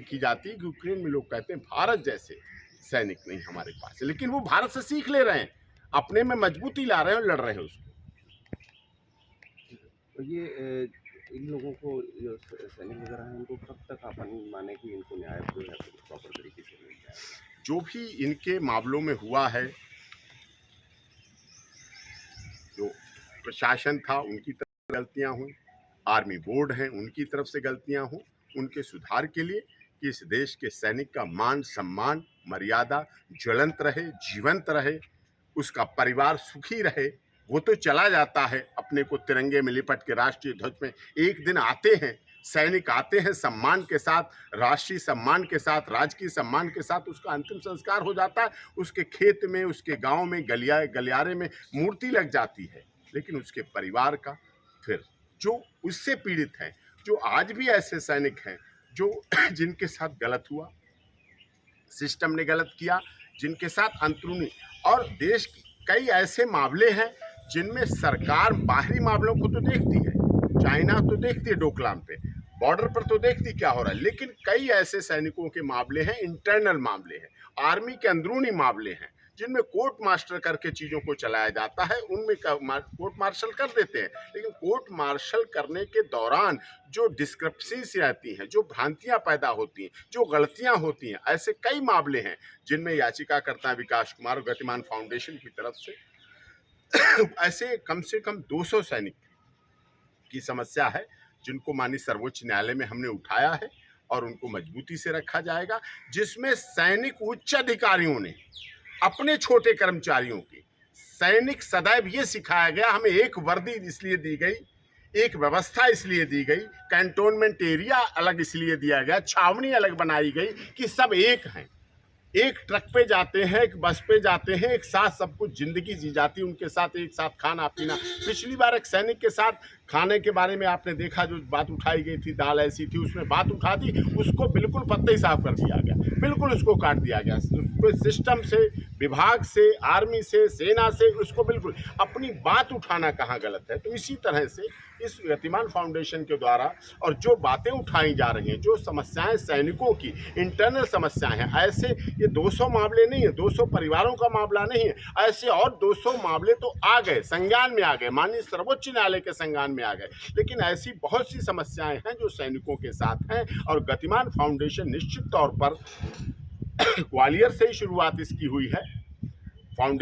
की जाती है कि यूक्रेन में लोग कहते हैं भारत जैसे सैनिक नहीं हमारे पास है, लेकिन वो भारत से सीख ले रहे हैं, अपने में मजबूती ला रहे हैं और लड़ रहे हैं उसको। तो ये इन लोगों को जो सैनिक वगैरह हैं उनको कब तक अपन माने कि इनको न्याय जो है प्रॉपर तरीके से मिल जाएगा? जो भी इनके मामलों में हुआ है, जो प्रशासन था उनकी तरफ गलतियां हुई, आर्मी बोर्ड है उनकी तरफ से गलतियां हुई, उनके सुधार के लिए कि इस देश के सैनिक का मान सम्मान मर्यादा ज्वलंत रहे, जीवंत रहे, उसका परिवार सुखी रहे। वो तो चला जाता है अपने को तिरंगे में लिपट के राष्ट्रीय ध्वज में, एक दिन आते हैं सैनिक, आते हैं सम्मान के साथ, राष्ट्रीय सम्मान के साथ, राजकीय सम्मान के साथ, उसका अंतिम संस्कार हो जाता है, उसके खेत में, उसके गांव में, गलियारे में मूर्ति लग जाती है। लेकिन उसके परिवार का फिर जो उससे पीड़ित हैं, जो आज भी ऐसे सैनिक हैं जो जिनके साथ गलत हुआ, सिस्टम ने गलत किया, जिनके साथ अंदरूनी और देश की कई ऐसे मामले हैं जिनमें सरकार बाहरी मामलों को तो देखती है, चाइना तो देखती है डोकलाम पे, बॉर्डर पर तो देखती क्या हो रहा है, लेकिन कई ऐसे सैनिकों के मामले हैं, इंटरनल मामले हैं, आर्मी के अंदरूनी मामले हैं, जिनमें कोर्ट मार्शल करके चीज़ों को चलाया जाता है, उनमें कोर्ट मार्शल कर देते हैं, लेकिन कोर्ट मार्शल करने के दौरान जो डिस्क्रप्सीज आती हैं, जो भ्रांतियां पैदा होती हैं, जो गलतियां होती हैं, ऐसे कई मामले हैं जिनमें याचिकाकर्ता विकास कुमार और गतिमान फाउंडेशन की तरफ से ऐसे कम से कम 200 सैनिक की समस्या है जिनको माननीय सर्वोच्च न्यायालय में हमने उठाया है और उनको मजबूती से रखा जाएगा, जिसमें सैनिक उच्च अधिकारियों ने अपने छोटे कर्मचारियों की, सैनिक सदैव ये सिखाया गया, हमें एक वर्दी इसलिए दी गई, एक व्यवस्था इसलिए दी गई, कैंटोनमेंट एरिया अलग इसलिए दिया गया, छावनी अलग बनाई गई कि सब एक हैं, एक ट्रक पे जाते हैं, एक बस पे जाते हैं, एक साथ सब कुछ जिंदगी जी जाती है, उनके साथ एक साथ खाना पीना। पिछली बार एक सैनिक के साथ खाने के बारे में आपने देखा, जो बात उठाई गई थी, दाल ऐसी थी, उसमें बात उठा दी, उसको बिल्कुल पत्ते ही साफ कर दिया गया, बिल्कुल उसको काट दिया गया, उसको सिस्टम से, विभाग से, आर्मी से, सेना से, उसको बिल्कुल अपनी बात उठाना कहाँ गलत है। तो इसी तरह से इस गतिमान फाउंडेशन के द्वारा और जो बातें उठाई जा रही हैं, जो समस्याएं सैनिकों की इंटरनल समस्याएं हैं, ऐसे ये 200 मामले नहीं है, 200 परिवारों का मामला नहीं है, ऐसे और 200 मामले तो आ गए, संज्ञान में आ गए, माननीय सर्वोच्च न्यायालय के संज्ञान में आ गए। लेकिन ऐसी बहुत सी समस्याएं हैं जो सैनिकों के साथ हैं और गतिमान फाउंडेशन निश्चित तौर पर ग्वालियर से ही शुरुआत इसकी हुई है,